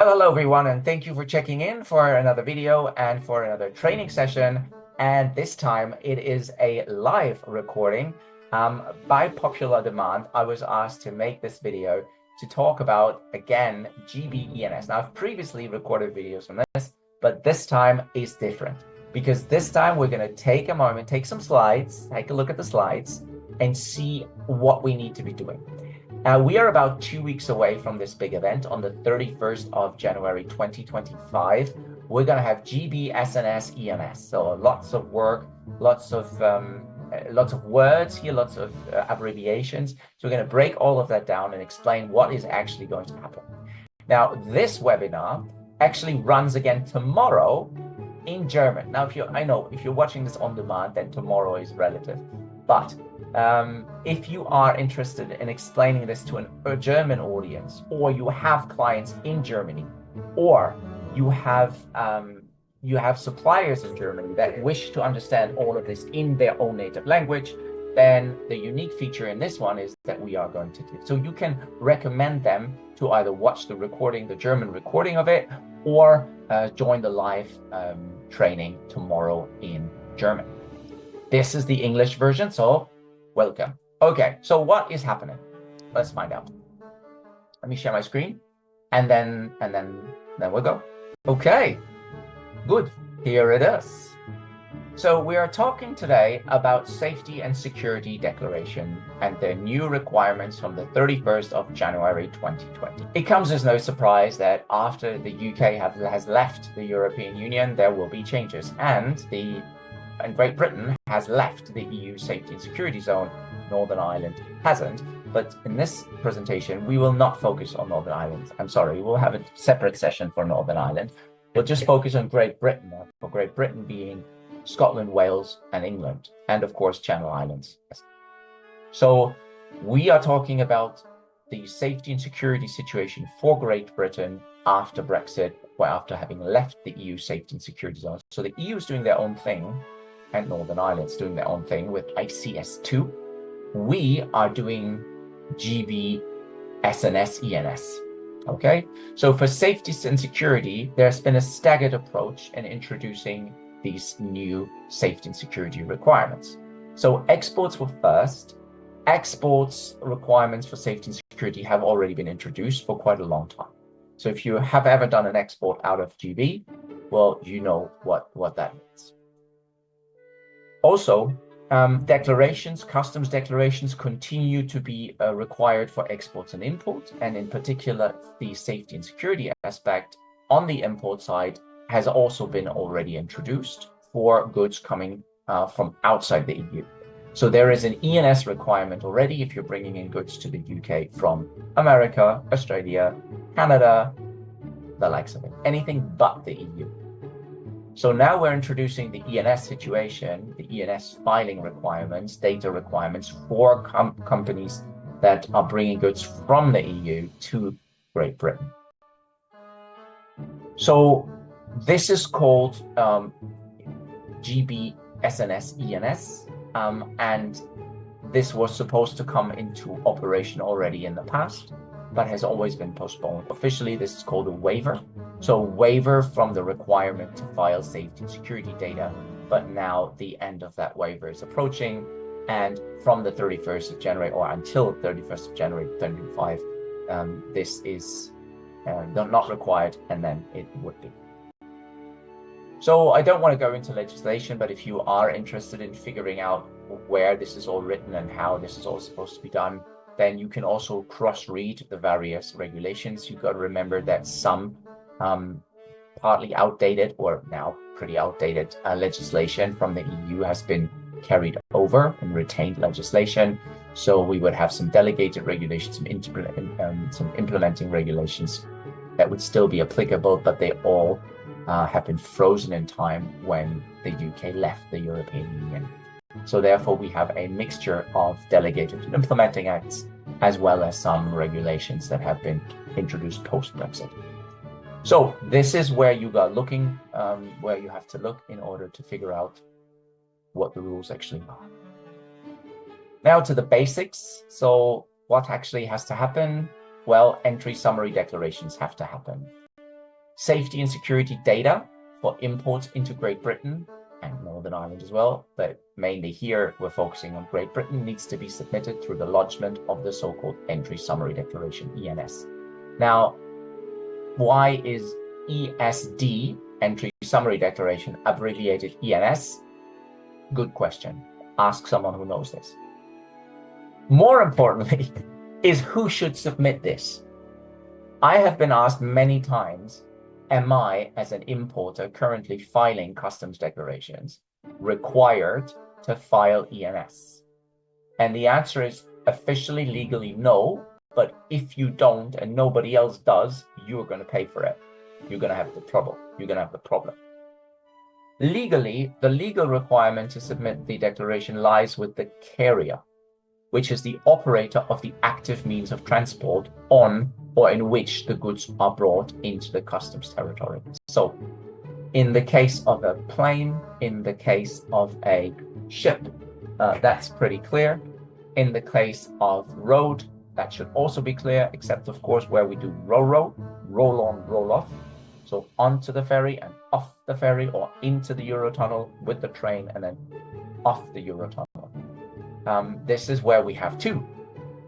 Well, hello everyone, and thank you for checking in for another video and for another training session. And this time it is a live recording. By popular demand, I was asked to make this video to talk about, again, GBENS. Now, I've previously recorded videos on this, but this time is different because this time we're going to take a moment, take some slides, take a look at the slides, and see what we need to be doing. We are about 2 weeks away from this big event on the 31st of January 2025. We're going to have GB, S&S, ENS. So lots of work, lots of words here, lots of abbreviations. So we're going to break all of that down and explain what is actually going to happen. Now, this webinar actually runs again tomorrow in German. Now, I know if you're watching this on demand, then tomorrow is relative. But if you are interested in explaining this to a German audience, or you have clients in Germany, or you have suppliers in Germany that wish to understand all of this in their own native language, then the unique feature in this one is that we are going to do. So you can recommend them to either watch the recording, the German recording of it, or join the live training tomorrow in German. This is the English version, so welcome. Okay, so what is happening? Let's find out. Let me share my screen, and then we'll go. Okay, good. Here it is. So we are talking today about safety and security declaration and their new requirements from the 31st of January 2020. It comes as no surprise that after the UK has left the European Union, there will be changes, and Great Britain has left the EU safety and security zone. Northern Ireland hasn't. But in this presentation, we will not focus on Northern Ireland. I'm sorry, we'll have a separate session for Northern Ireland. We'll just focus on Great Britain, for Great Britain being Scotland, Wales, and England, and of course, Channel Islands. So we are talking about the safety and security situation for Great Britain after Brexit, or after having left the EU safety and security zone. So the EU is doing their own thing, and Northern Ireland's doing their own thing with ICS2. We are doing GB, S&S ENS. Okay, so for safety and security, there's been a staggered approach in introducing these new safety and security requirements. So exports were first. Exports requirements for safety and security have already been introduced for quite a long time. So if you have ever done an export out of GB, well, you know what that means. Also, customs declarations continue to be required for exports and imports, and in particular, the safety and security aspect on the import side has also been already introduced for goods coming from outside the EU. So there is an ENS requirement already if you're bringing in goods to the UK from America, Australia, Canada, the likes of it, anything but the EU. So now we're introducing the ENS situation, the ENS filing requirements, data requirements for companies that are bringing goods from the EU to Great Britain. So this is called GB S&S ENS, and this was supposed to come into operation already in the past, but has always been postponed. Officially, this is called a waiver. So waiver from the requirement to file safety and security data, but now the end of that waiver is approaching, and from the 31st of January or until 31st of January 2025, this is not required, and then it would be. So I don't want to go into legislation, but if you are interested in figuring out where this is all written and how this is all supposed to be done, then you can also cross-read the various regulations. You've got to remember that some partly outdated or now pretty outdated legislation from the EU has been carried over and retained legislation. So we would have some delegated regulations, some implementing regulations that would still be applicable, but they all have been frozen in time when the UK left the European Union. So therefore, we have a mixture of delegated and implementing acts, as well as some regulations that have been introduced post-Brexit. So this is where you are looking, where you have to look in order to figure out what the rules actually are. Now to the basics. So what actually has to happen? Well, entry summary declarations have to happen. Safety and security data for imports into Great Britain and Northern Ireland as well, but mainly here we're focusing on Great Britain, needs to be submitted through the lodgement of the so-called Entry Summary Declaration, ENS. Now, why is ESD, Entry Summary Declaration, abbreviated ENS? Good question. Ask someone who knows this. More importantly, is who should submit this? I have been asked many times, am I, as an importer currently filing customs declarations, required to file ENS? And the answer is officially, legally, no. But if you don't and nobody else does, you're going to pay for it. You're going to have the trouble. You're going to have the problem. Legally, the legal requirement to submit the declaration lies with the carrier, which is the operator of the active means of transport on or in which the goods are brought into the customs territory. So in the case of a plane, in the case of a ship, that's pretty clear. In the case of road, that should also be clear, except of course where we do roll on, roll off. So onto the ferry and off the ferry, or into the Eurotunnel with the train and then off the Eurotunnel. This is where we have two,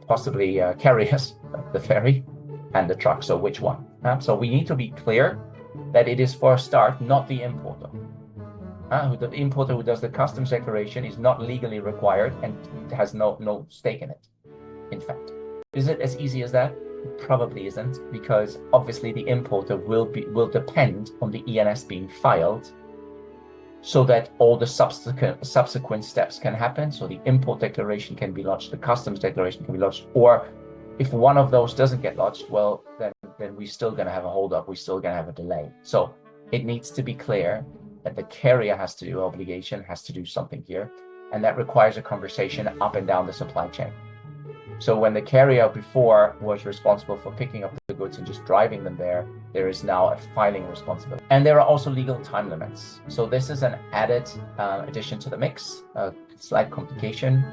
possibly carriers, the ferry and the truck. So which one? So we need to be clear that it is for a start, not the importer. The importer who does the customs declaration is not legally required and has no stake in it. In fact, is it as easy as that? It probably isn't, because obviously the importer will depend on the ENS being filed so that all the subsequent steps can happen. So the import declaration can be lodged, the customs declaration can be lodged, or if one of those doesn't get lodged, well, then we're still going to have a holdup, we're still going to have a delay. So it needs to be clear that the carrier has to do obligation, has to do something here, and that requires a conversation up and down the supply chain. So when the carrier before was responsible for picking up the goods and just driving them there is now a filing responsibility. And there are also legal time limits. So this is an added addition to the mix, slight complication.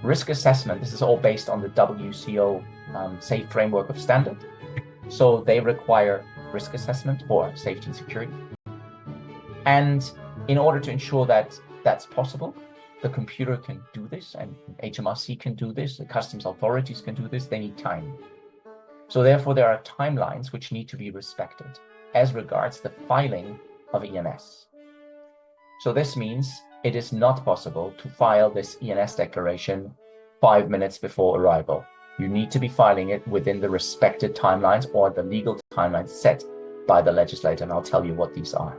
Risk assessment, this is all based on the WCO safe framework of standard. So they require risk assessment for safety and security. And in order to ensure that that's possible, the computer can do this, and HMRC can do this, the customs authorities can do this, they need time. So therefore, there are timelines which need to be respected as regards the filing of ENS. So this means it is not possible to file this ENS declaration 5 minutes before arrival. You need to be filing it within the respected timelines or the legal timelines set by the legislator, and I'll tell you what these are.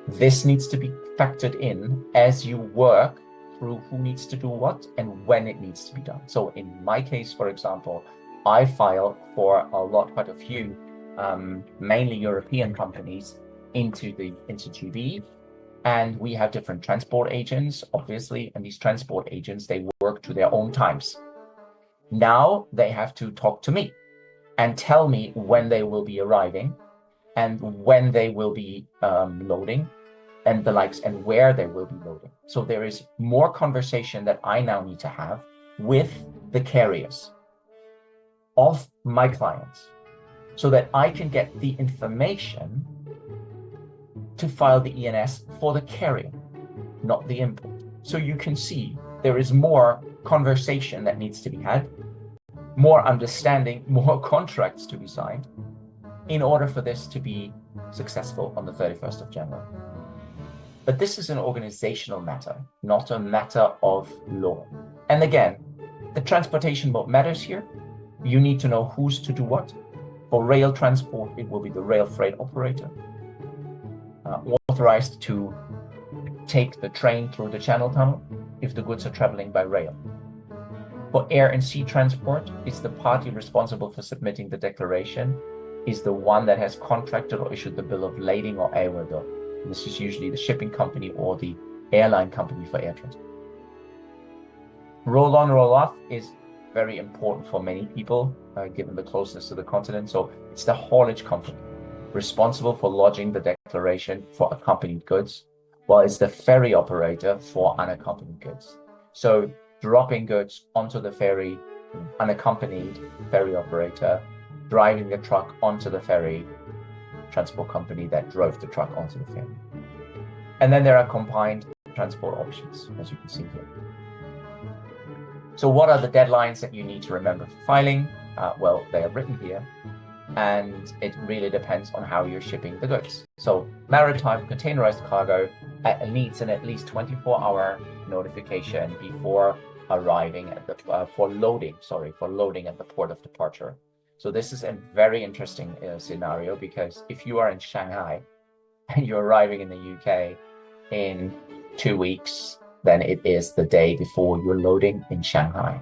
This needs to be factored in as you work through who needs to do what and when it needs to be done. So in my case, for example, I file for quite a few, mainly European companies into GB, and we have different transport agents, obviously, and these transport agents, they work to their own times. Now they have to talk to me and tell me when they will be arriving and when they will be loading and the likes, and where they will be loading. So there is more conversation that I now need to have with the carriers of my clients so that I can get the information to file the ENS for the carrier, not the import. So you can see there is more conversation that needs to be had, more understanding, more contracts to be signed in order for this to be successful on the 31st of January. But this is an organizational matter, not a matter of law. And again, the transportation mode matters here. You need to know who's to do what. For rail transport, it will be the rail freight operator, authorized to take the train through the Channel Tunnel if the goods are traveling by rail. For air and sea transport, it's the party responsible for submitting the declaration is the one that has contracted or issued the bill of lading or airworthy. This is usually the shipping company or the airline company for air transport. Roll on, roll off is very important for many people, given the closeness to the continent. So it's the haulage company responsible for lodging the declaration for accompanied goods, while it's the ferry operator for unaccompanied goods. So dropping goods onto the ferry, unaccompanied ferry operator, driving the truck onto the ferry, transport company that drove the truck onto the ferry. And then there are combined transport options, as you can see here. So what are the deadlines that you need to remember for filing? Well, they are written here, and it really depends on how you're shipping the goods. So maritime containerized cargo needs an at least 24-hour notification before arriving at the for loading at the port of departure. So this is a very interesting scenario, because if you are in Shanghai and you're arriving in the UK in 2 weeks, then it is the day before you're loading in Shanghai.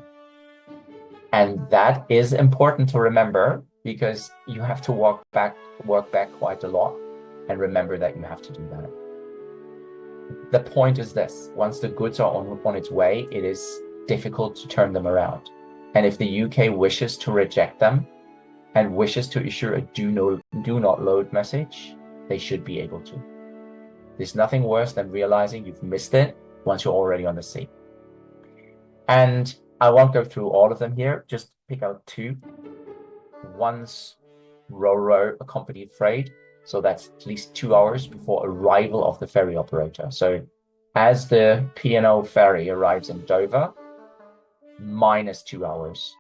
And that is important to remember, because you have to work back quite a lot, and remember that you have to do that. The point is this: once the goods are on its way, it is difficult to turn them around. And if the UK wishes to reject them and wishes to issue a do not load message, they should be able to. There's nothing worse than realizing you've missed it once you're already on the sea. And I won't go through all of them here, just pick out two. One's ro-ro accompanied freight. So that's at least 2 hours before arrival of the ferry operator. So as the P&O ferry arrives in Dover, minus 2 hours.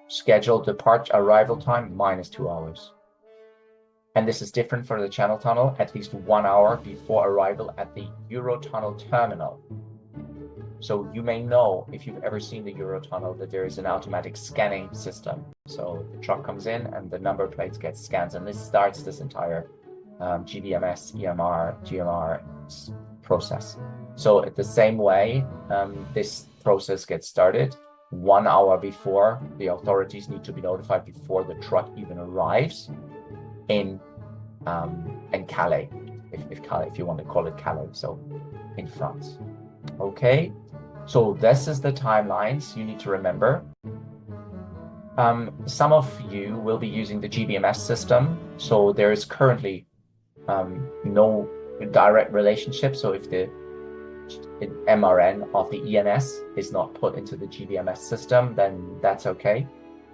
Scheduled departure arrival time, minus 2 hours. And this is different for the Channel Tunnel, at least 1 hour before arrival at the Eurotunnel terminal. So you may know, if you've ever seen the Eurotunnel, that there is an automatic scanning system. So the truck comes in and the number plates get scanned, and this starts this entire GBMS, EMR, GMR process. So at the same way, this process gets started 1 hour before. The authorities need to be notified before the truck even arrives in Calais, if you want to call it Calais, so in France. Okay, so this is the timelines you need to remember. Some of you will be using the GBMS system, so there is currently no direct relationship. So if the MRN of the ENS is not put into the GBMS system, then that's okay.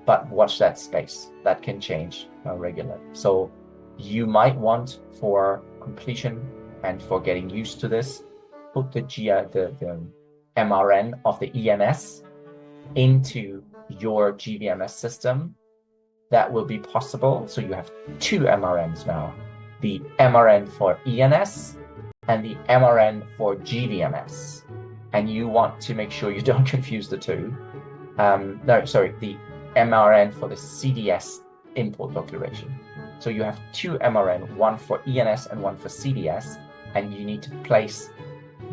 But watch that space. That can change regularly. So you might want, for completion and for getting used to this, put the MRN of the ENS into your GBMS system. That will be possible. So you have two MRNs now. The MRN for ENS and the MRN for GBMS. And you want to make sure you don't confuse the two. The MRN for the CDS import declaration. So you have two MRN, one for ENS and one for CDS, and you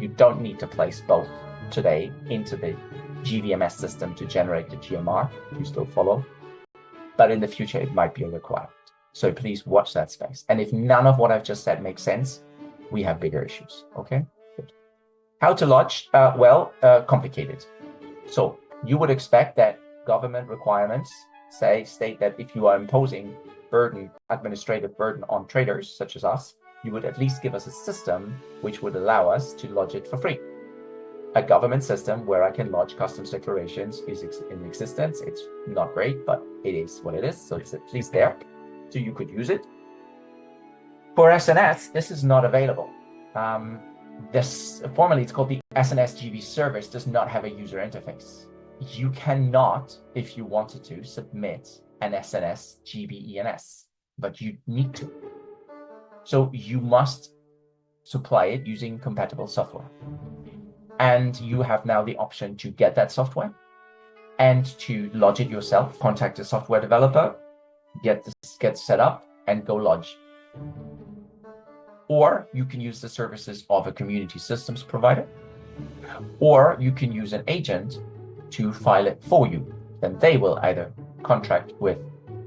don't need to place both today into the GBMS system to generate the GMR. You still follow, but in the future it might be a requirement. So please watch that space. And if none of what I've just said makes sense, we have bigger issues. Okay, good. How to lodge? Complicated. So you would expect that government requirements state that if you are imposing administrative burden on traders such as us, you would at least give us a system which would allow us to lodge it for free. A government system where I can lodge customs declarations is in existence. It's not great, but it is what it is. So it's at least there. So you could use it. For S&S, this is not available. Formally it's called the S&S GB service, does not have a user interface. You cannot, if you wanted to, submit an S&S GB ENS, but you need to. So you must supply it using compatible software. And you have now the option to get that software and to lodge it yourself. Contact a software developer, get set up, and go lodge. Or you can use the services of a community systems provider, or you can use an agent to file it for you. Then they will either contract with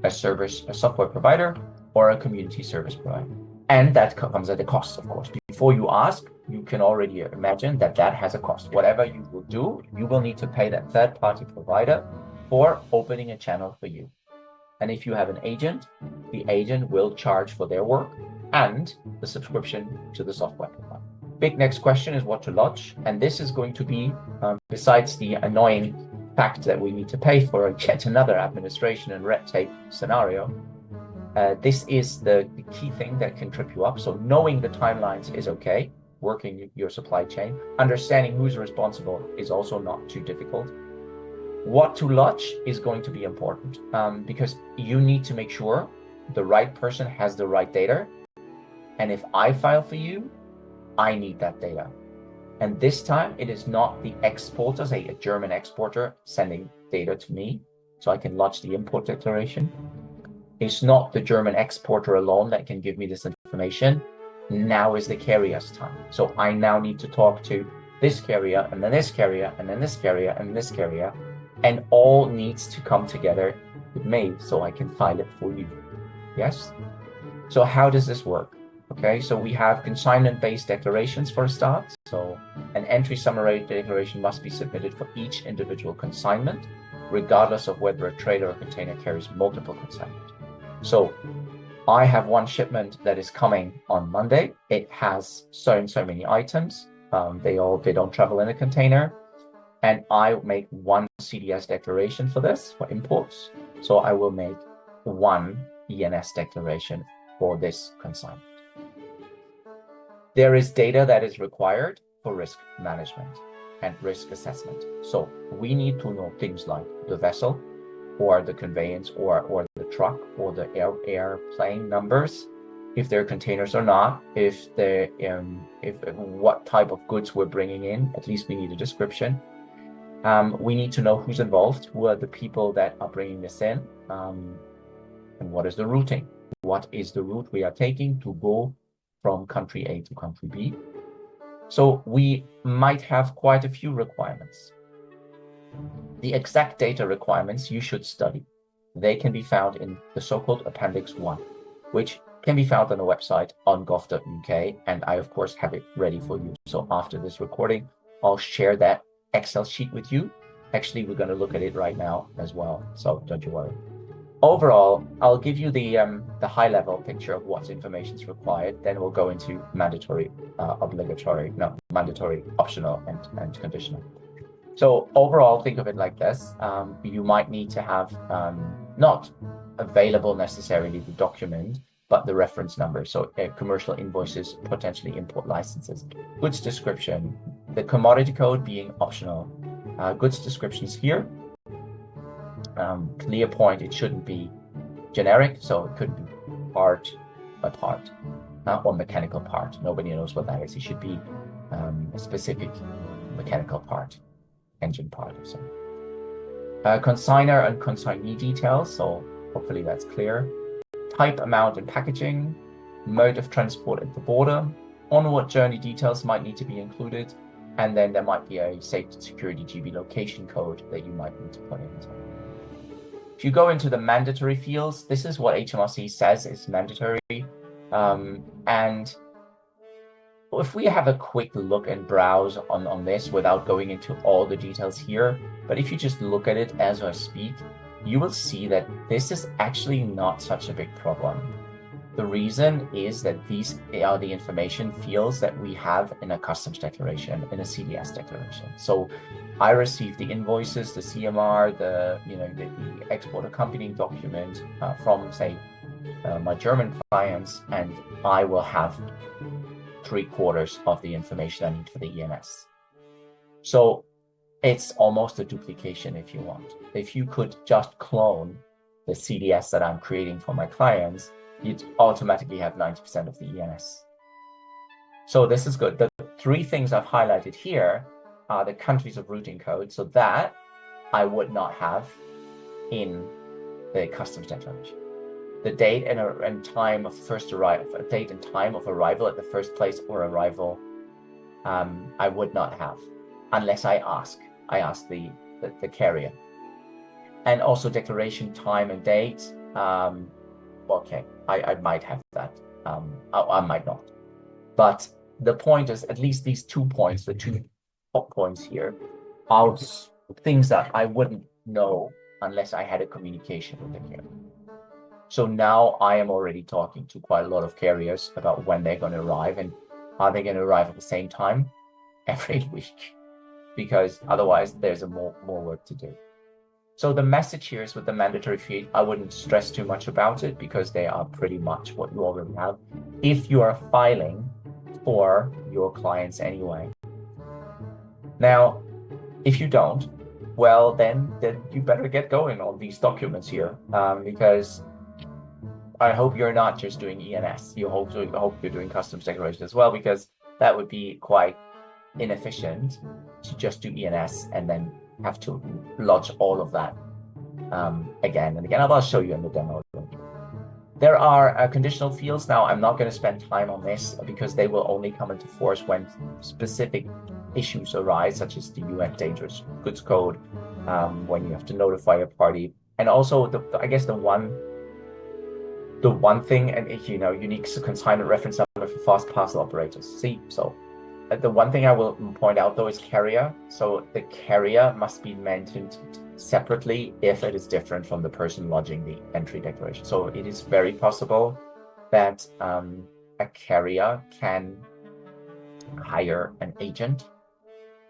a software provider or a community service provider. And that comes at a cost, of course. Before you ask, you can already imagine that has a cost. Whatever you will do, you will need to pay that third-party provider for opening a channel for you. And if you have an agent, the agent will charge for their work and the subscription to the software provider. Big next question is what to lodge. And this is going to be, besides the annoying fact that we need to pay for yet another administration and red tape scenario, This is the key thing that can trip you up. So knowing the timelines is okay. Working your supply chain, understanding who's responsible is also not too difficult. What to lodge is going to be important because you need to make sure the right person has the right data. And if I file for you, I need that data. And this time it is not the exporter, say a German exporter, sending data to me so I can lodge the import declaration. It's not the German exporter alone that can give me this information. Now is the carrier's time. So I now need to talk to this carrier and then this carrier and then this carrier and this carrier, and all needs to come together with me so I can file it for you. Yes? So how does this work? Okay, so we have consignment-based declarations for a start. So an entry summary declaration must be submitted for each individual consignment, regardless of whether a trailer or container carries multiple consignments. So I have one shipment that is coming on Monday. It has so and so many items. They don't travel in a container. And I make one CDS declaration for this, for imports. So I will make one ENS declaration for this consignment. There is data that is required for risk management and risk assessment. So we need to know things like the vessel or the conveyance or the truck or the airplane numbers, if they're containers or not, if what type of goods we're bringing in. At least we need a description. We need to know who's involved, who are the people that are bringing this in, and what is the routing. What is the route we are taking to go from country A to country B? So we might have quite a few requirements. The exact data requirements you should study. They can be found in the so-called Appendix 1, which can be found on the website on gov.uk, and I of course have it ready for you. So after this recording, I'll share that Excel sheet with you. Actually, we're going to look at it right now as well, so don't you worry. Overall, I'll give you the high-level picture of what information is required. Then we'll go into mandatory, mandatory, optional, and conditional. So overall, think of it like this. You might need to have not available necessarily the document, but the reference number. So commercial invoices, potentially import licenses, goods description, the commodity code being optional, goods descriptions here. Clear point, it shouldn't be generic, so it could be part by part or mechanical part. Nobody knows what that is. It should be a specific mechanical part, engine part or something. Consigner and consignee details, so hopefully that's clear. Type, amount, and packaging, mode of transport at the border, onward journey details might need to be included, and then there might be a safety security GB location code that you might need to put in as well. If you go into the mandatory fields, this is what HMRC says is mandatory. And if we have a quick look and browse on this without going into all the details here, but if you just look at it as I speak, you will see that this is actually not such a big problem. The reason is that these are the information fields that we have in a customs declaration, in a CDS declaration. So I receive the invoices, the CMR, the export accompanying document from, say, my German clients, and I will have 3/4 of the information I need for the ENS. So it's almost a duplication if you want. If you could just clone the CDS that I'm creating for my clients, you'd automatically have 90% of the ENS. So this is good. The 3 things I've highlighted here are the countries of routing code, so that I would not have in the customs declaration. The date and time of first arrival, date and time of arrival at the first place or arrival, I would not have unless I ask the carrier. And also declaration time and date. Okay, I might have that. I might not. But the point is, at least these 2 points, the 2 top points here, are things that I wouldn't know unless I had a communication with the carrier. So now I am already talking to quite a lot of carriers about when they're going to arrive, and are they going to arrive at the same time every week? Because otherwise there's more work to do. So the message here is with the mandatory field, I wouldn't stress too much about it because they are pretty much what you already have if you are filing for your clients anyway. Now, if you don't, well, then you better get going on these documents here, because I hope you're not just doing ENS. I hope you're doing customs declaration as well, because that would be quite inefficient to just do ENS and then have to lodge all of that again and again. I'll show you in the demo. There are conditional fields. Now, I'm not going to spend time on this because they will only come into force when specific issues arise, such as the UN Dangerous Goods Code, when you have to notify a party. And also, I guess the one thing, and unique consignment reference number for fast parcel operators. See, so the one thing I will point out though is carrier. So the carrier must be mentioned separately if it is different from the person lodging the entry declaration. So it is very possible that a carrier can hire an agent,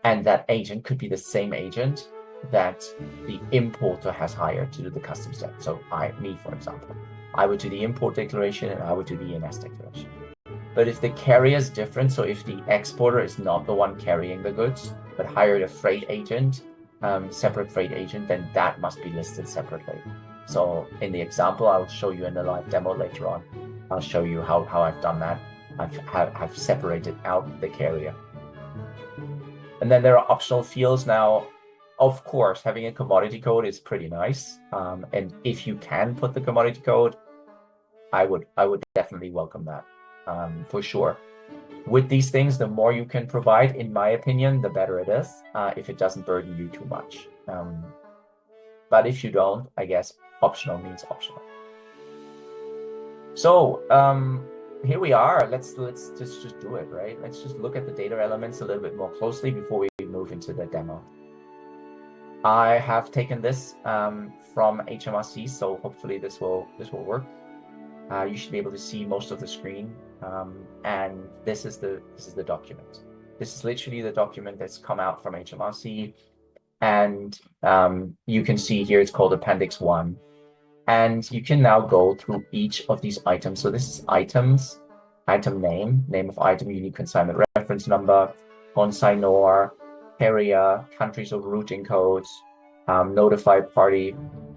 and that agent could be the same agent that the importer has hired to do the customs check. So me, for example, I would do the import declaration and I would do the ENS declaration. But if the carrier is different, so if the exporter is not the one carrying the goods, but hired a freight agent, separate freight agent, then that must be listed separately. So in the example I'll show you in the live demo later on, I'll show you how I've done that. I've separated out the carrier. And then there are optional fields. Now, of course, having a commodity code is pretty nice. And if you can put the commodity code, I would definitely welcome that, for sure. With these things, the more you can provide, in my opinion, the better it is, if it doesn't burden you too much. But if you don't, I guess optional means optional. So here we are. Let's just do it, right? Let's just look at the data elements a little bit more closely before we move into the demo. I have taken this from HMRC, so hopefully this will work. You should be able to see most of the screen, and this is the document. This is literally the document that's come out from HMRC, and you can see here it's called Appendix 1, and you can now go through each of these items. So this is items, item name of item, unique consignment reference number, consignor, carrier, countries of routing codes, notified party,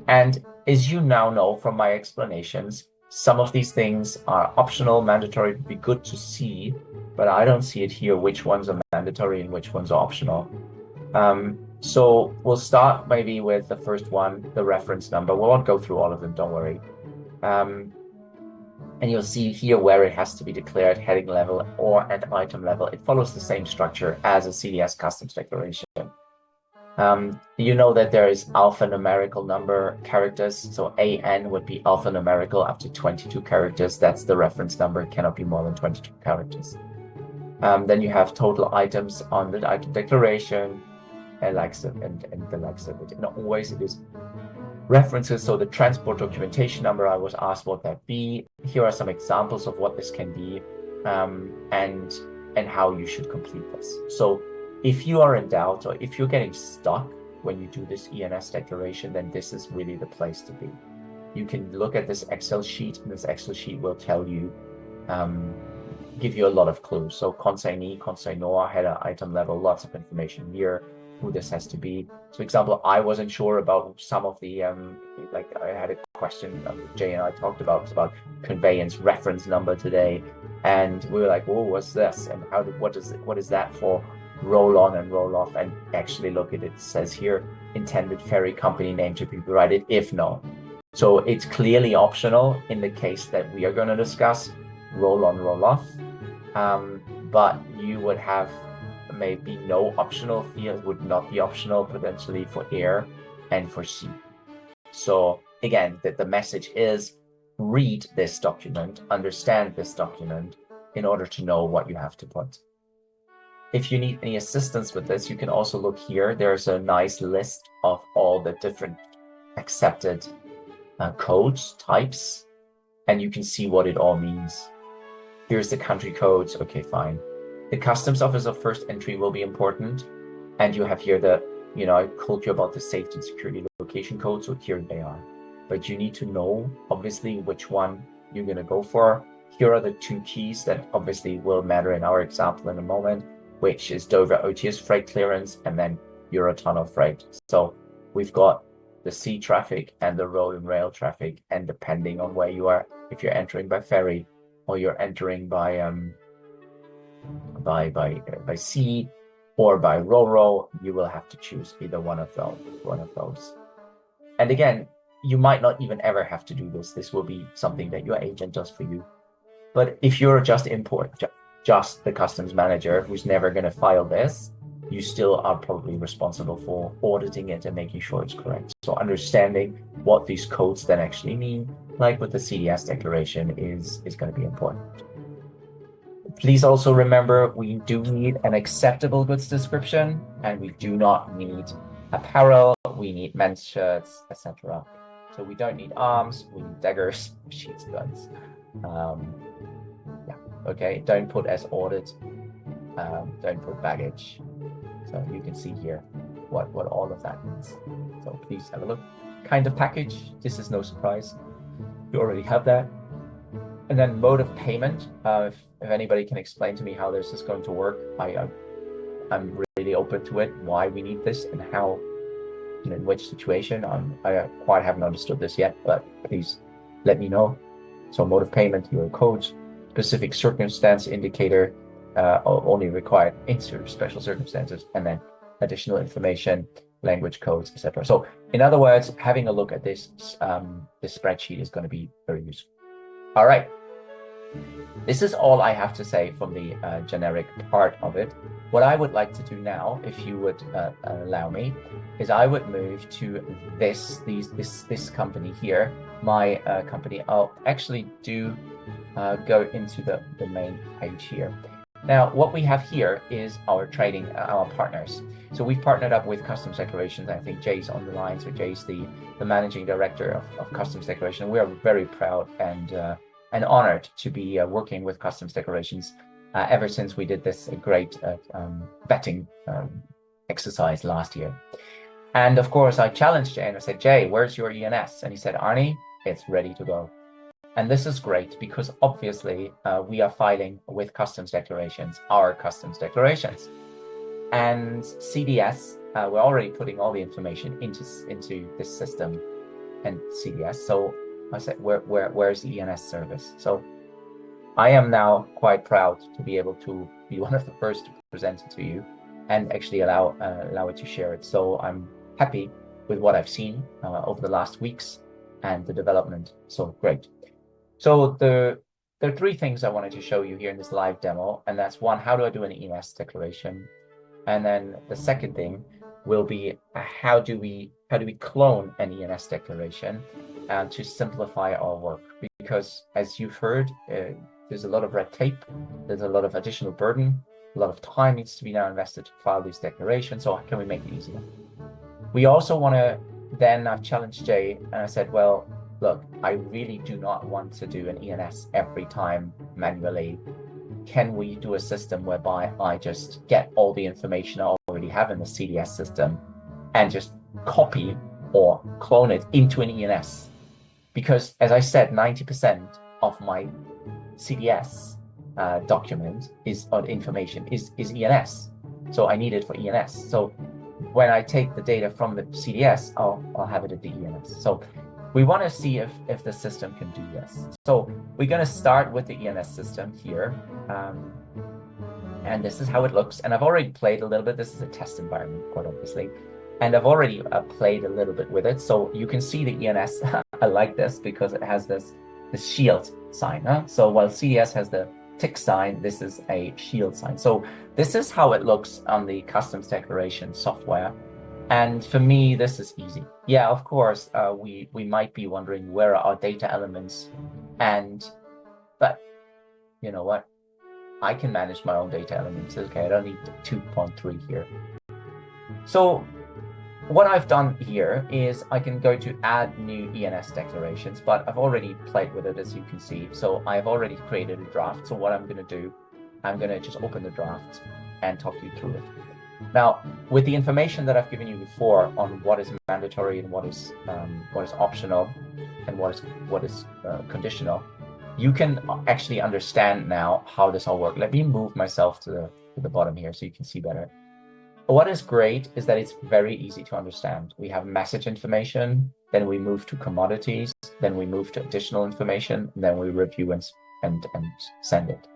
and as you now know from my explanations, some of these things are optional, mandatory. It would be good to see, but I don't see it here which ones are mandatory and which ones are optional. So we'll start maybe with the first one, the reference number. We won't go through all of them, don't worry. And you'll see here where it has to be declared, heading level or at item level. It follows the same structure as a CDS customs declaration. You know that there is alphanumerical number characters. So AN would be alphanumerical up to 22 characters. That's the reference number. It cannot be more than 22 characters. Then you have total items on the item declaration and the likes of it. Not always it is references. So the transport documentation number, I was asked what that be. Here are some examples of what this can be, and how you should complete this. So if you are in doubt or if you're getting stuck when you do this ENS declaration, then this is really the place to be. You can look at this Excel sheet, and this Excel sheet will tell you, give you a lot of clues. So consignee, consignor, header, item level, lots of information here, who this has to be. So example, I wasn't sure about some of the, like I had a question Jay and I talked about conveyance reference number today. And we were like, oh, what's this? And what is that for? Roll on and roll off, and actually look at it. It says here, intended ferry company name to be provided if known. So it's clearly optional in the case that we are going to discuss, roll on, roll off. But you would have maybe no optional field, would not be optional potentially for air and for sea. So again, the message is read this document, understand this document in order to know what you have to put. If you need any assistance with this, you can also look here. There's a nice list of all the different accepted codes, types, and you can see what it all means. Here's the country codes. Okay, fine. The customs office of first entry will be important. And you have here the I told you about the safety and security location code, so here they are. But you need to know, obviously, which one you're going to go for. Here are the two keys that obviously will matter in our example in a moment, which is Dover OTS freight clearance and then Eurotunnel freight. So we've got the sea traffic and the road and rail traffic, and depending on where you are, if you're entering by ferry or you're entering by sea or by ro-ro, you will have to choose either one of those. And again, you might not even ever have to do this. This will be something that your agent does for you. But if you're just the customs manager who's never going to file this, you still are probably responsible for auditing it and making sure it's correct. So understanding what these codes then actually mean, like with the CDS declaration, is going to be important. Please also remember, we do need an acceptable goods description, and we do not need apparel. We need men's shirts, etc. So we don't need arms, we need daggers, machines, guns. Okay, don't put as ordered, don't put baggage. So you can see here what all of that means. So please have a look. Kind of package, this is no surprise. You already have that. And then mode of payment, if anybody can explain to me how this is going to work, I'm really open to it, why we need this and how, in which situation. I quite haven't understood this yet, but please let me know. So mode of payment, your codes, specific circumstance indicator, only required in special circumstances, and then additional information, language codes, etc. So in other words, having a look at this spreadsheet is going to be very useful. All right. This is all I have to say from the generic part of it. What I would like to do now, if you would allow me, is I would move to this company here, my company. I'll actually go into the main page here. Now, what we have here is our partners. So we've partnered up with Customs Declarations. I think Jay's on the line. So Jay's the managing director of Customs Declaration. We are very proud and honored to be working with Customs Declarations ever since we did this great vetting exercise last year. And of course, I challenged Jay and I said, Jay, where's your ENS? And he said, Arne, it's ready to go. And this is great because obviously we are filing with Customs Declarations, our Customs Declarations. And CDS, we're already putting all the information into this system and CDS. So I said, where's the ENS service? So I am now quite proud to be able to be one of the first to present it to you and actually allow it to share it. So I'm happy with what I've seen over the last weeks and the development. So great. So there are three things I wanted to show you here in this live demo. And that's one, how do I do an ENS declaration? And then the second thing will be how do we clone an ENS declaration to simplify our work? Because as you've heard, there's a lot of red tape, there's a lot of additional burden, a lot of time needs to be now invested to file these declarations. So how can we make it easier? We also want to, then I've challenged Jay and I said, well, look, I really do not want to do an ENS every time manually. Can we do a system whereby I just get all the information I already have in the CDS system and just copy or clone it into an ENS? Because as I said, 90% of my CDS document information is ENS. So I need it for ENS. So when I take the data from the CDS, I'll have it at the ENS. So we want to see if the system can do this. So we're going to start with the ENS system here. And this is how it looks. And I've already played a little bit. This is a test environment, quite obviously. And I've already played a little bit with it. So you can see the ENS. I like this because it has this shield sign. Huh? So while CDS has the tick sign, this is a shield sign. So this is how it looks on the Customs Declaration software. And for me, this is easy. Yeah, of course, we might be wondering where are our data elements, but you know what? I can manage my own data elements. Okay, I don't need 2.3 here. So what I've done here is I can go to add new ENS declarations, but I've already played with it, as you can see. So I've already created a draft. So what I'm going to do, I'm going to just open the draft and talk you through it. Now, with the information that I've given you before on what is mandatory and what is optional and what is conditional, you can actually understand now how this all works. Let me move myself to the bottom here so you can see better. What is great is that it's very easy to understand. We have message information, then we move to commodities, then we move to additional information, and then we review and send it.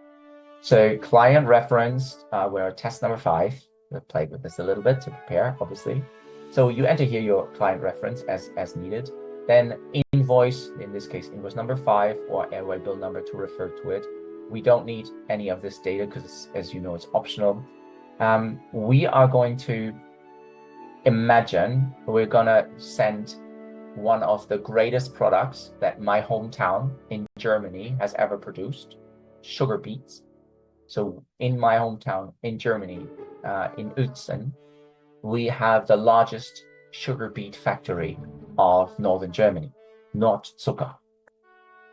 So client reference, we're at test number 5. We've played with this a little bit to prepare, obviously. So you enter here your client reference as needed. Then invoice, in this case, invoice number 5 or airway bill number to refer to it. We don't need any of this data because, as you know, it's optional. We are going to imagine we're going to send one of the greatest products that my hometown in Germany has ever produced, sugar beets. So in my hometown in Germany, in Uelzen, we have the largest sugar beet factory of northern Germany, Nordzucker.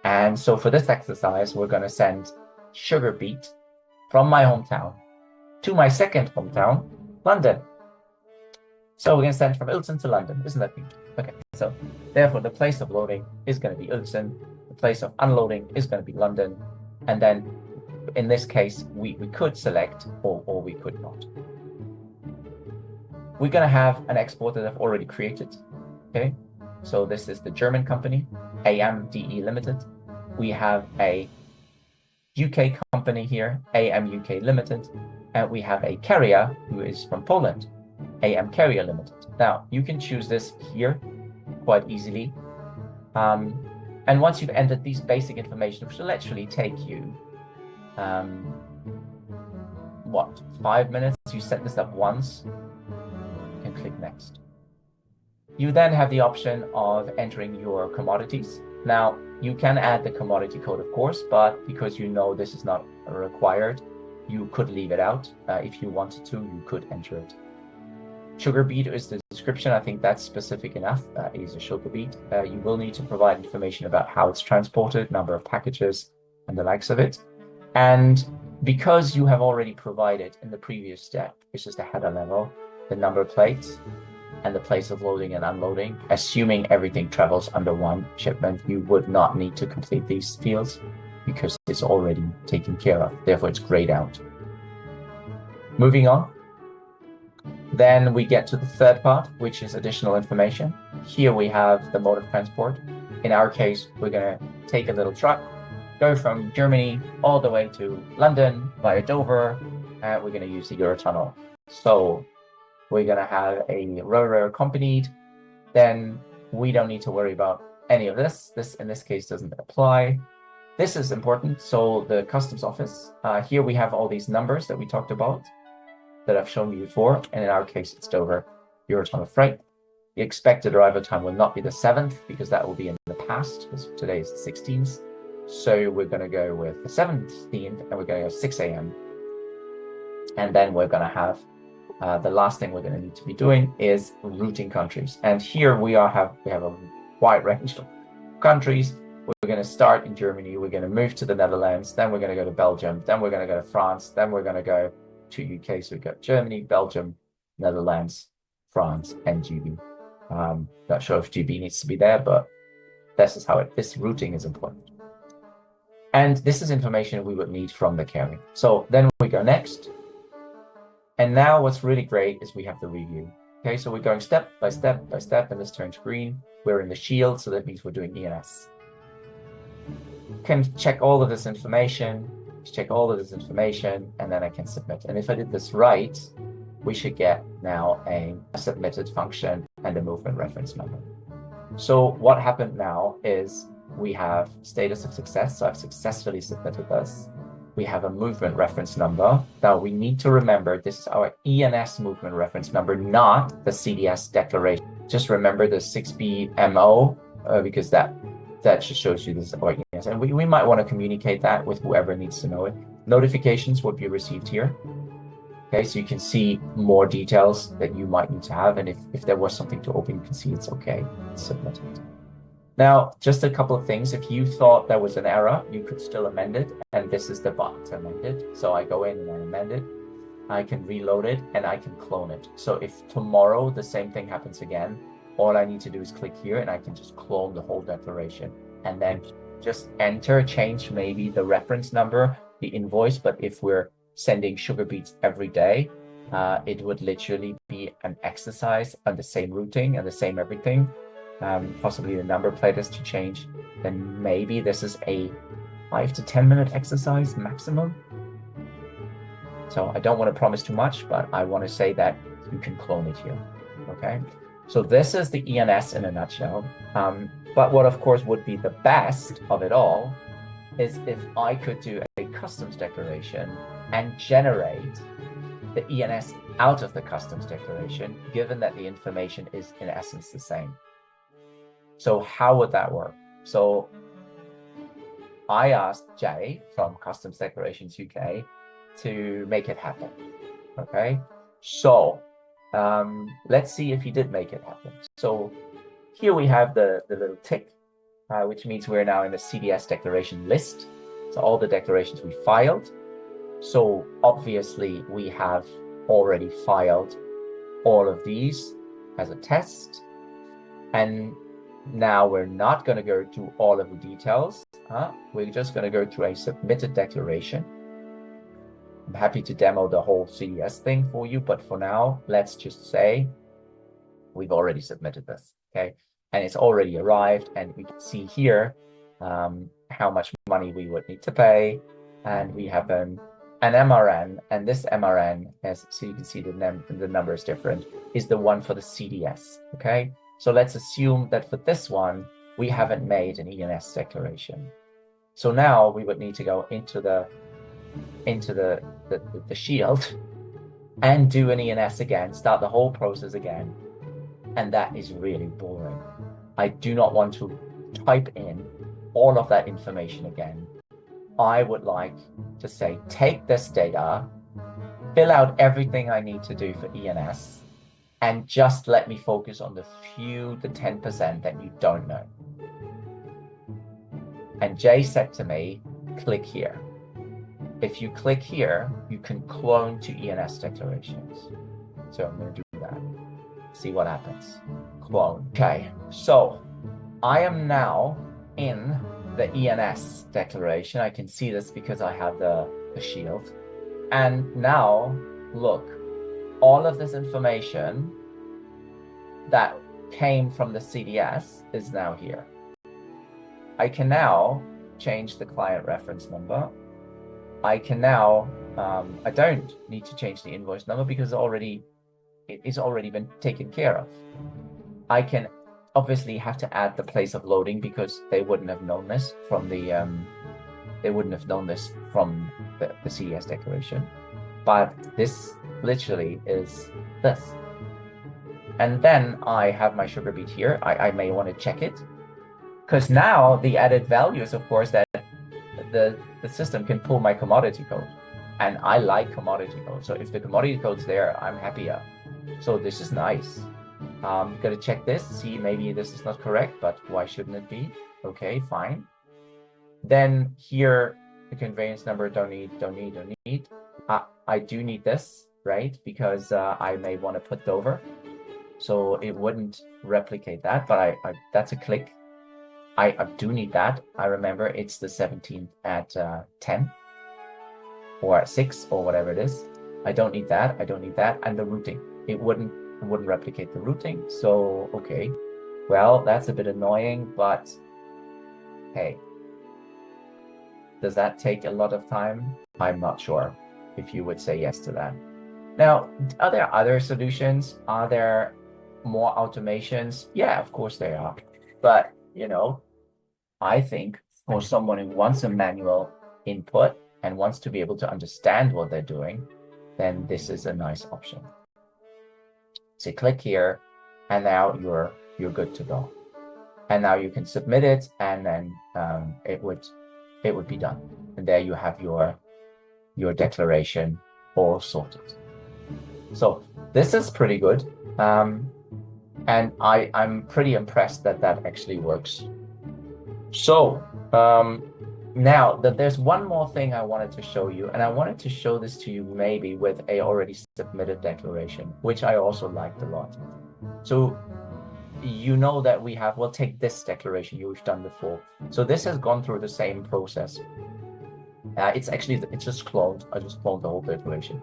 And so for this exercise, we're going to send sugar beet from my hometown to my second hometown, London. So we're going to send from Uelzen to London. Isn't that neat? Okay, so therefore the place of loading is going to be Uelzen, the place of unloading is going to be London, and then in this case, we could select or we could not. We're going to have an exporter that I've already created. Okay, so this is the German company, AMDE Limited. We have a UK company here, AM UK Limited, and we have a carrier who is from Poland, AM Carrier Limited. Now, you can choose this here quite easily. And once you've entered these basic information, which will literally take you, 5 minutes? You set this up once, you can click next. You then have the option of entering your commodities. Now, you can add the commodity code, of course, but because you know this is not required, you could leave it out. If you wanted to, you could enter it. Sugar beet is the description. I think that's specific enough. It is a sugar beet. You will need to provide information about how it's transported, number of packages, and the likes of it. And because you have already provided in the previous step, which is the header level, the number plates, and the place of loading and unloading, assuming everything travels under one shipment, you would not need to complete these fields because it's already taken care of. Therefore, it's grayed out. Moving on. Then we get to the third part, which is additional information. Here we have the mode of transport. In our case, we're going to take a little truck, go from Germany all the way to London via Dover, and we're going to use the Eurotunnel. So we're going to have a rower accompanied. Then we don't need to worry about any of this. This, in this case, doesn't apply. This is important. So the customs office, here we have all these numbers that we talked about that I've shown you before. And in our case, it's Dover Eurotunnel freight. The expected arrival time will not be the 7th because that will be in the past, because today is the 16th. So we're going to go with the 17th and we're going to go 6 a.m. And then we're going to have the last thing we're going to need to be doing is routing countries. And here we have a wide range of countries. We're going to start in Germany. We're going to move to the Netherlands. Then we're going to go to Belgium. Then we're going to go to France. Then we're going to go to UK. So we've got Germany, Belgium, Netherlands, France, and GB. Not sure if GB needs to be there, but this is how this routing is important. And this is information we would need from the carrier. So then we go next. And now what's really great is we have the review. Okay, so we're going step by step by step, and this turns green. We're in the shield, so that means we're doing ENS. Can check all of this information, and then I can submit. And if I did this right, we should get now a submitted function and a movement reference number. So what happened now is we have status of success. So I've successfully submitted this. We have a movement reference number. Now we need to remember this is our ENS movement reference number, not the CDS declaration. Just remember the 6BMO because that just shows you this is our ENS. And we might want to communicate that with whoever needs to know it. Notifications would be received here. Okay, so you can see more details that you might need to have. And if there was something to open, you can see it's okay. It's submitted. Now, just a couple of things. If you thought there was an error, you could still amend it. And this is the button to amend it. So I go in and I amend it. I can reload it, and I can clone it. So if tomorrow the same thing happens again, all I need to do is click here and I can just clone the whole declaration and then just enter, change maybe the reference number, the invoice. But if we're sending sugar beets every day, it would literally be an exercise on the same routing and the same everything. Possibly the number plate is to change. Then maybe this is a 5 to 10 minute exercise maximum. So I don't want to promise too much, but I want to say that you can clone it here. Okay. So this is the ENS in a nutshell. But what of course would be the best of it all is if I could do a customs declaration and generate the ENS out of the customs declaration, given that the information is in essence the same. So how would that work? So I asked Jay from Customs Declarations UK to make it happen. Okay, so let's see if he did make it happen. So here we have the little tick, which means we're now in the CDS declaration list. So all the declarations we filed. So obviously we have already filed all of these as a test. And now we're not going to go through all of the details. We're just going to go through a submitted declaration. I'm happy to demo the whole CDS thing for you, but for now, let's just say we've already submitted this, okay? And it's already arrived, and we can see here how much money we would need to pay. And we have an MRN, and this MRN, so you can see the number is different, is the one for the CDS, okay? So let's assume that for this one, we haven't made an ENS declaration. So now we would need to go into the shield and do an ENS again, start the whole process again. And that is really boring. I do not want to type in all of that information again. I would like to say, take this data, fill out everything I need to do for ENS, and just let me focus on the 10% that you don't know. And Jay said to me, click here. If you click here, you can clone to ENS declarations. So I'm going to do that. See what happens. Clone. Okay, so I am now in the ENS declaration. I can see this because I have the shield. And now, look, all of this information that came from the CDS is now here. I can now change the client reference number. I can now, I don't need to change the invoice number because it's already been taken care of. I can obviously have to add the place of loading because they wouldn't have known this from the CDS declaration. But this literally is this. And then I have my sugar beet here. I may want to check it because now the added value is, of course, that the system can pull my commodity code, and I like commodity code. So if the commodity code's there, I'm happier. So this is nice. You've got to check this, see maybe this is not correct, but why shouldn't it be? Okay, fine. Then here, the conveyance number, don't need. I do need this, right? Because I may want to put Dover. So it wouldn't replicate that, but that's a click. I do need that. I remember it's the 17th at 10 or at 6 or whatever it is. I don't need that. And the routing, it wouldn't replicate the routing. So, okay, well, that's a bit annoying, but hey, does that take a lot of time? I'm not sure if you would say yes to that. Now, are there other solutions? Are there more automations? Yeah, of course there are. But, I think for someone who wants a manual input and wants to be able to understand what they're doing, then this is a nice option. So click here, and now you're good to go. And now you can submit it, and then it would be done. And there you have your declaration all sorted. So this is pretty good, and I'm pretty impressed that actually works. So Now, there's one more thing I wanted to show you, and I wanted to show this to you maybe with a already submitted declaration, which I also liked a lot. So you know that we have, we'll take this declaration you've done before. So this has gone through the same process. It's just cloned. I just cloned the whole declaration.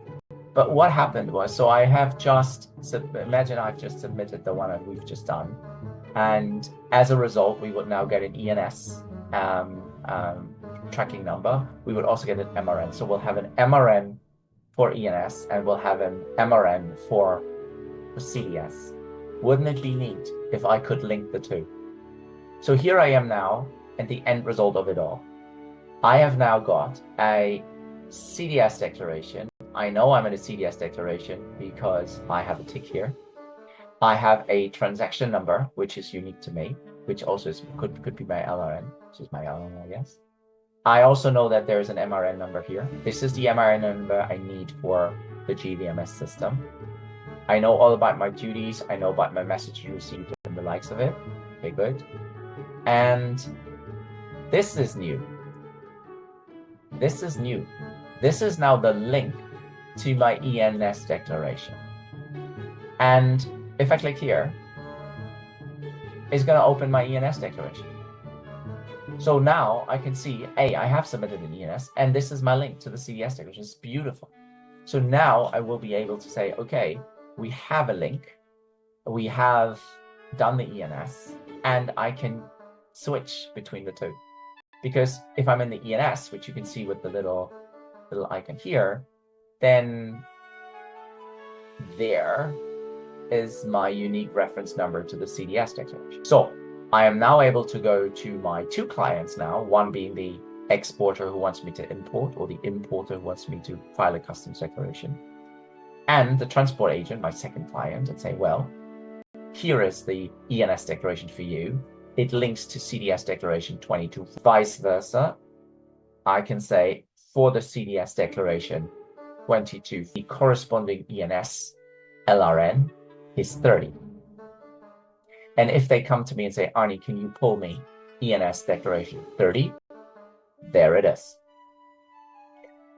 But what happened was, so I have just, imagine I've just submitted the one that we've just done. And as a result, we would now get an ENS tracking number. We would also get an MRN. So we'll have an MRN for ENS and we'll have an MRN for CDS. Wouldn't it be neat if I could link the two? So here I am now at the end result of it all. I have now got a CDS declaration. I know I'm in a CDS declaration because I have a tick here. I have a transaction number, which is unique to me, which also could be my LRN, which is my LRN, I guess. I also know that there's an MRN number here. This is the MRN number I need for the GVMS system. I know all about my duties. I know about my messages received and the likes of it. Okay, good. And this is new. This is new. This is now the link to my ENS declaration. And if I click here, it's going to open my ENS declaration. So now I can see, I have submitted an ENS, and this is my link to the CDS declaration. It's beautiful. So now I will be able to say, okay, we have a link, we have done the ENS, and I can switch between the two. Because if I'm in the ENS, which you can see with the little icon here, then there is my unique reference number to the CDS declaration. So I am now able to go to my two clients now, one being the exporter who wants me to import, or the importer who wants me to file a customs declaration, and the transport agent, my second client, and say, well, here is the ENS declaration for you. It links to CDS declaration 22. Vice versa, I can say for the CDS declaration 22, the corresponding ENS LRN is 30. And if they come to me and say, Arne, can you pull me ENS declaration 30? There it is.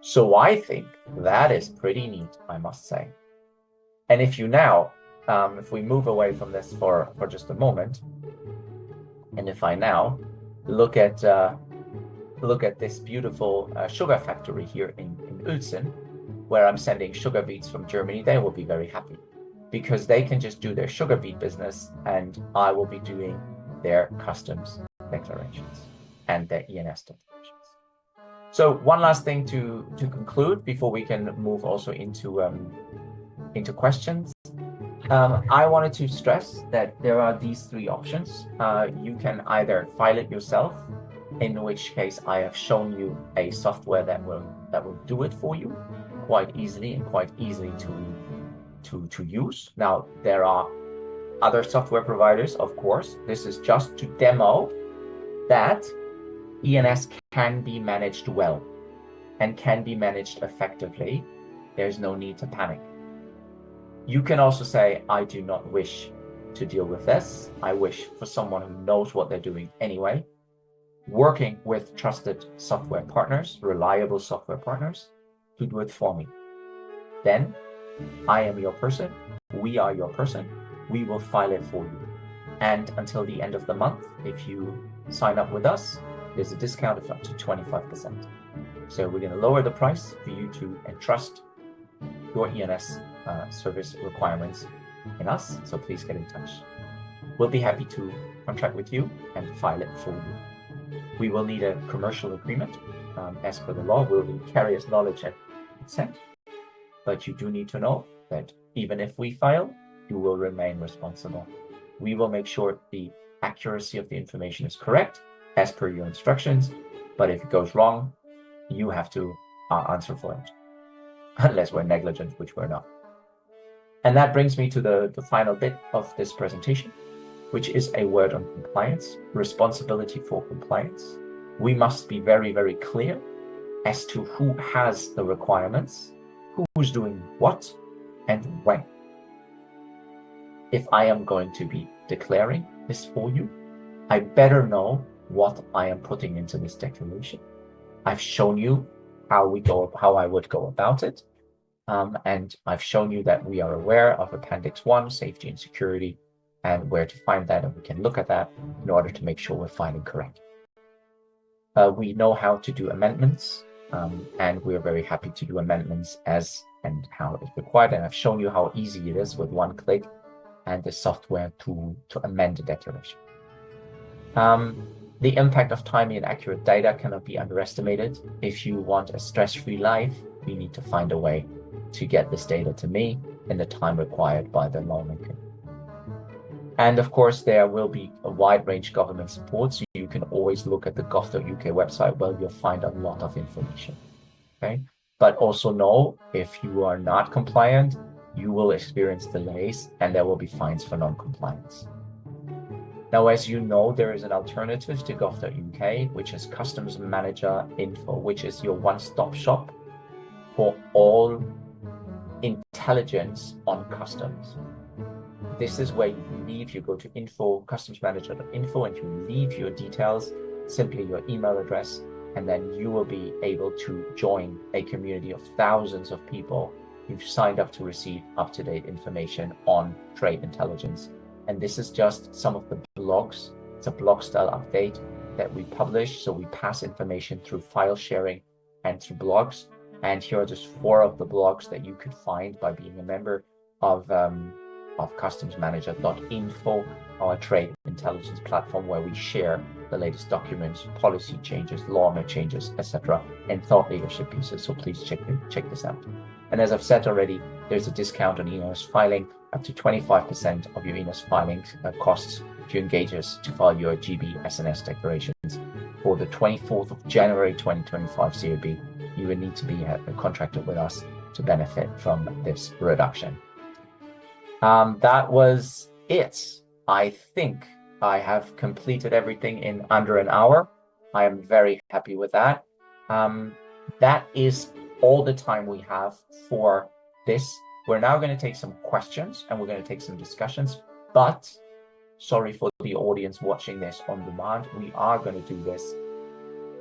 So I think that is pretty neat, I must say. And if you now, if we move away from this for just a moment, and if I now look at this beautiful sugar factory here in Uelzen, where I'm sending sugar beets from Germany, they will be very happy because they can just do their sugar beet business and I will be doing their customs declarations and their ENS declarations. So one last thing to conclude before we can move also into questions. I wanted to stress that there are these three options. You can either file it yourself, in which case I have shown you a software that will do it for you quite easily and quite easily to use. Now, there are other software providers, of course. This is just to demo that ENS can be managed well and can be managed effectively. There's no need to panic. You can also say, I do not wish to deal with this. I wish for someone who knows what they're doing anyway, working with trusted software partners, reliable software partners, to do it for me. Then I am your person. We are your person. We will file it for you. And until the end of the month, if you sign up with us, there's a discount of up to 25%. So we're going to lower the price for you to entrust your ENS service requirements in us. So please get in touch. We'll be happy to contract with you and file it for you. We will need a commercial agreement. As per the law, we'll need carrier's knowledge and consent. But you do need to know that even if we file, you will remain responsible. We will make sure the accuracy of the information is correct as per your instructions. But if it goes wrong, you have to answer for it, unless we're negligent, which we're not. And that brings me to the final bit of this presentation, which is a word on compliance, responsibility for compliance. We must be very, very clear as to who has the requirements, who's doing what, and when. If I am going to be declaring this for you, I better know what I am putting into this declaration. I've shown you how I would go about it. And I've shown you that we are aware of Appendix 1, safety and security, and where to find that, and we can look at that in order to make sure we're filing correctly. We know how to do amendments, and we're very happy to do amendments as and how it's required. And I've shown you how easy it is with one click and the software to amend the declaration. The impact of timely and accurate data cannot be underestimated. If you want a stress-free life, we need to find a way to get this data to me in the time required by the lawmaker. And of course, there will be a wide range of government support, so you can always look at the gov.uk website where you'll find a lot of information. Okay, but also know if you are not compliant, you will experience delays and there will be fines for non-compliance. Now, as you know, there is an alternative to gov.uk, which is Customs Manager Info, which is your one-stop shop for all intelligence on customs. This is where you go to info, customsmanager.info, and you leave your details, simply your email address, and then you will be able to join a community of thousands of people who've signed up to receive up-to-date information on trade intelligence. And this is just some of the blogs. It's a blog style update that we publish. So we pass information through file sharing and through blogs. And here are just 4 of the blogs that you could find by being a member of customsmanager.info, our trade intelligence platform, where we share the latest documents, policy changes, law changes, etc., and thought leadership pieces. So please check this out. And as I've said already, there's a discount on ENS filing, up to 25% of your ENS filing costs if you engage us to file your GB S&S declarations for the 24th of January 2025 COB. You will need to be contracted with us to benefit from this reduction. That was it. I think I have completed everything in under an hour. I am very happy with that. That is all the time we have for this. We're now going to take some questions and we're going to take some discussions, but sorry for the audience watching this on demand. We are going to do this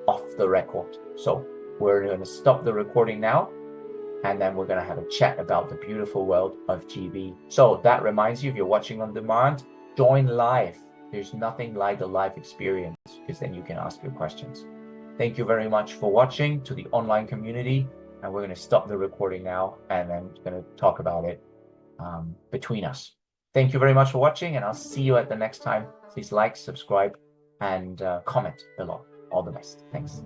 off the record. So we're going to stop the recording now, and then we're going to have a chat about the beautiful world of GB. So that reminds you, if you're watching on demand, join live. There's nothing like a live experience, because then you can ask your questions. Thank you very much for watching to the online community. And we're going to stop the recording now, and then we're going to talk about it between us. Thank you very much for watching, and I'll see you at the next time. Please like, subscribe, and comment below. All the best. Thanks.